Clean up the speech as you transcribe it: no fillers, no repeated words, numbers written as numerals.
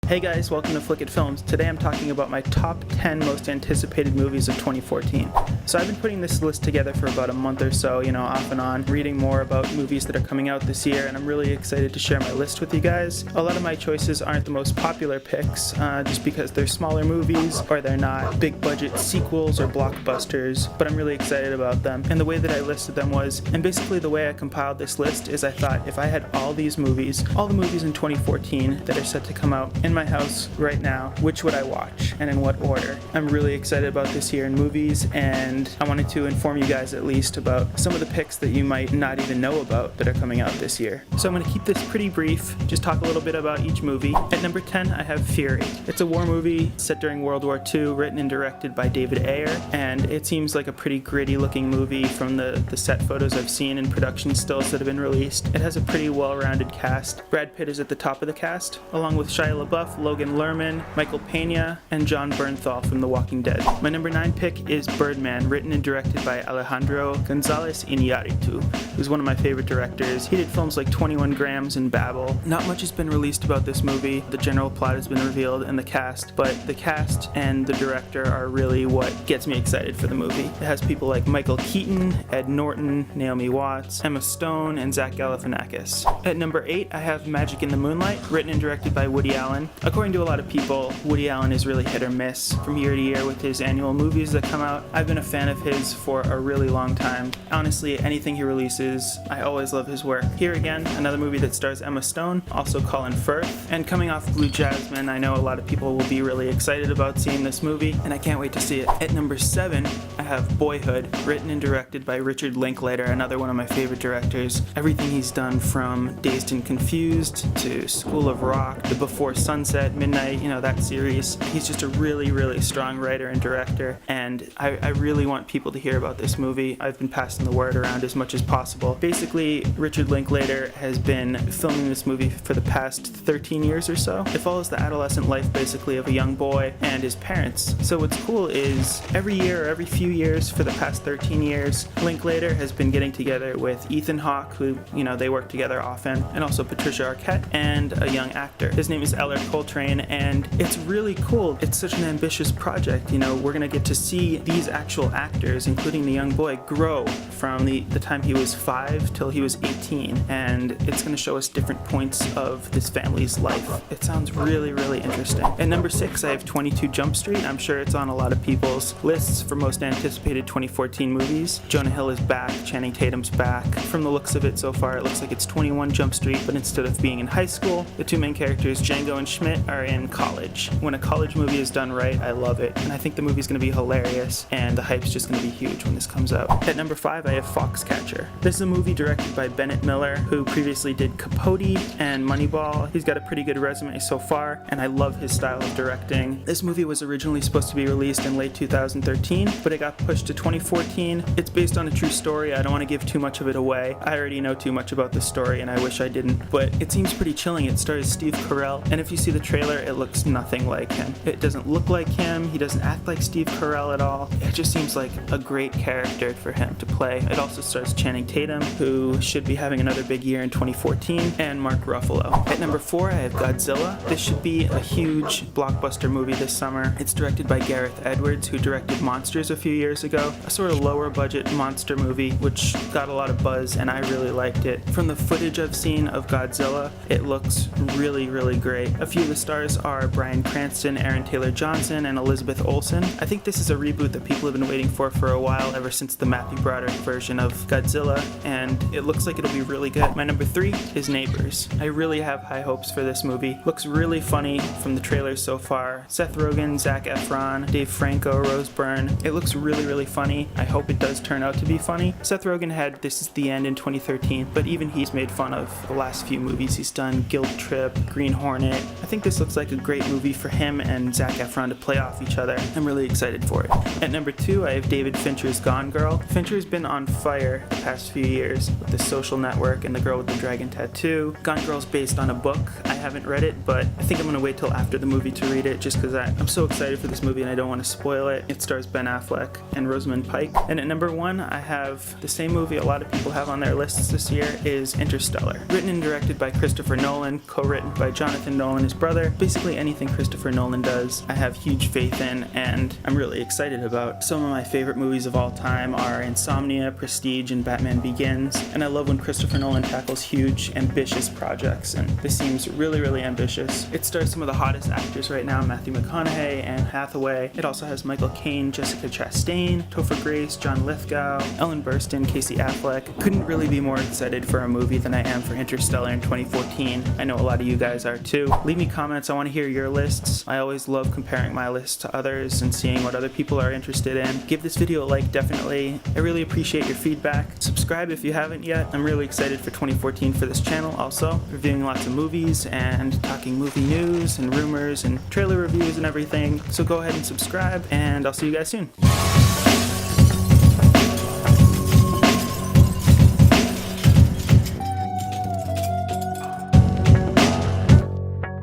Hey guys, welcome to Flick It Films. Today I'm talking about my top 10 most anticipated movies of 2014. So I've been putting this list together for about a month or so, off and on, reading more about movies that are coming out this year, and I'm really excited to share my list with you guys. A lot of my choices aren't the most popular picks, just because they're smaller movies, or they're not big budget sequels or blockbusters, but I'm really excited about them. And the way that I listed them was, and basically the way I compiled this list is I thought if I had all these movies, all the movies in 2014 that are set to come out in my house right now, which would I watch and in what order? I'm really excited about this year in movies, and I wanted to inform you guys at least about some of the picks that you might not even know about that are coming out this year. So I'm going to keep this pretty brief, just talk a little bit about each movie. At number 10, I have Fury. It's a war movie set during World War II, written and directed by David Ayer, and it seems like a pretty gritty looking movie from the set photos I've seen and production stills that have been released. It has a pretty well-rounded cast. Brad Pitt is at the top of the cast, along with Shia LaBeouf, Logan Lerman, Michael Pena, and Jon Bernthal from The Walking Dead. My number 9 pick is Birdman, written and directed by Alejandro González Iñárritu, who's one of my favorite directors. He did films like 21 Grams and Babel. Not much has been released about this movie. The general plot has been revealed and the cast, but the cast and the director are really what gets me excited for the movie. It has people like Michael Keaton, Ed Norton, Naomi Watts, Emma Stone, and Zach Galifianakis. At number 8, I have Magic in the Moonlight, written and directed by Woody Allen. According to a lot of people, Woody Allen is really hit or miss from year to year with his annual movies that come out. I've been a fan of his for a really long time. Honestly, anything he releases, I always love his work. Here again, another movie that stars Emma Stone, also Colin Firth. And coming off Blue Jasmine, I know a lot of people will be really excited about seeing this movie, and I can't wait to see it. At number 7, I have Boyhood, written and directed by Richard Linklater, another one of my favorite directors. Everything he's done from Dazed and Confused to School of Rock to Before Sunset, Midnight, that series. He's just a really, really strong writer and director, and I really want people to hear about this movie. I've been passing the word around as much as possible. Basically, Richard Linklater has been filming this movie for the past 13 years or so. It follows the adolescent life, basically, of a young boy and his parents. So what's cool is every year or every few years for the past 13 years, Linklater has been getting together with Ethan Hawke, who, they work together often, and also Patricia Arquette, and a young actor. His name is Eller Coltrane, and it's really cool. It's such an ambitious project. We're going to get to see these actual actors, including the young boy, grow from the time he was 5 till he was 18, and it's going to show us different points of this family's life. It sounds really, really interesting. At number 6, I have 22 Jump Street. I'm sure it's on a lot of people's lists for most anticipated 2014 movies. Jonah Hill is back, Channing Tatum's back. From the looks of it so far, it looks like it's 21 Jump Street, but instead of being in high school, the two main characters, Django and Schmidt, are in college. When a college movie is done right, I love it, and I think the movie's going to be hilarious, and the hype's just going to be huge when this comes out. At number 5, I have Foxcatcher. This is a movie directed by Bennett Miller, who previously did Capote and Moneyball. He's got a pretty good resume so far, and I love his style of directing. This movie was originally supposed to be released in late 2013, but it got pushed to 2014. It's based on a true story. I don't want to give too much of it away. I already know too much about the story, and I wish I didn't, but it seems pretty chilling. It stars Steve Carell, and if you see the trailer, it looks nothing like him. It doesn't look like him. He doesn't act like Steve Carell at all. It just seems like a great character for him to play. It also stars Channing Tatum, who should be having another big year in 2014, and Mark Ruffalo. At number 4, I have Godzilla. This should be a huge blockbuster movie this summer. It's directed by Gareth Edwards, who directed Monsters a few years ago, a sort of lower budget monster movie, which got a lot of buzz, and I really liked it. From the footage I've seen of Godzilla, it looks really, really great. A few of the stars are Bryan Cranston, Aaron Taylor-Johnson, and Elizabeth Olsen. I think this is a reboot that people have been waiting for a while, ever since the Matthew Broderick version of Godzilla, and it looks like it'll be really good. My number 3 is Neighbors. I really have high hopes for this movie. Looks really funny from the trailers so far. Seth Rogen, Zac Efron, Dave Franco, Rose Byrne. It looks really, really funny. I hope it does turn out to be funny. Seth Rogen had This Is the End in 2013, but even he's made fun of the last few movies he's done, Guilt Trip, Green Hornet. I think this looks like a great movie for him and Zac Efron to play off each other. I'm really excited for it. At number 2, I have David Fincher's Gone Girl. Fincher's been on fire the past few years with The Social Network and The Girl with the Dragon Tattoo. Gone Girl's based on a book. I haven't read it, but I think I'm going to wait till after the movie to read it, just because I'm so excited for this movie and I don't want to spoil it. It stars Ben Affleck and Rosamund Pike. And at number 1, I have the same movie a lot of people have on their lists this year, is Interstellar. Written and directed by Christopher Nolan, co-written by Jonathan Nolan, his brother. Basically anything Christopher Nolan does, I have huge faith in and I'm really excited about. Some of my favorite movies of all time are Insomnia, Prestige, and Batman Begins, and I love when Christopher Nolan tackles huge, ambitious projects, and this seems really, really ambitious. It stars some of the hottest actors right now, Matthew McConaughey, Anne Hathaway. It also has Michael Caine, Jessica Chastain, Topher Grace, John Lithgow, Ellen Burstyn, Casey Affleck. Couldn't really be more excited for a movie than I am for Interstellar in 2014. I know a lot of you guys are too. Leave me comments, I want to hear your lists. I always love comparing my list to others and seeing what other people are interested in. Give this video a like, definitely. I really appreciate your feedback. Subscribe if you haven't yet. I'm really excited for 2014 for this channel also. Reviewing lots of movies and talking movie news and rumors and trailer reviews and everything. So go ahead and subscribe and I'll see you guys soon.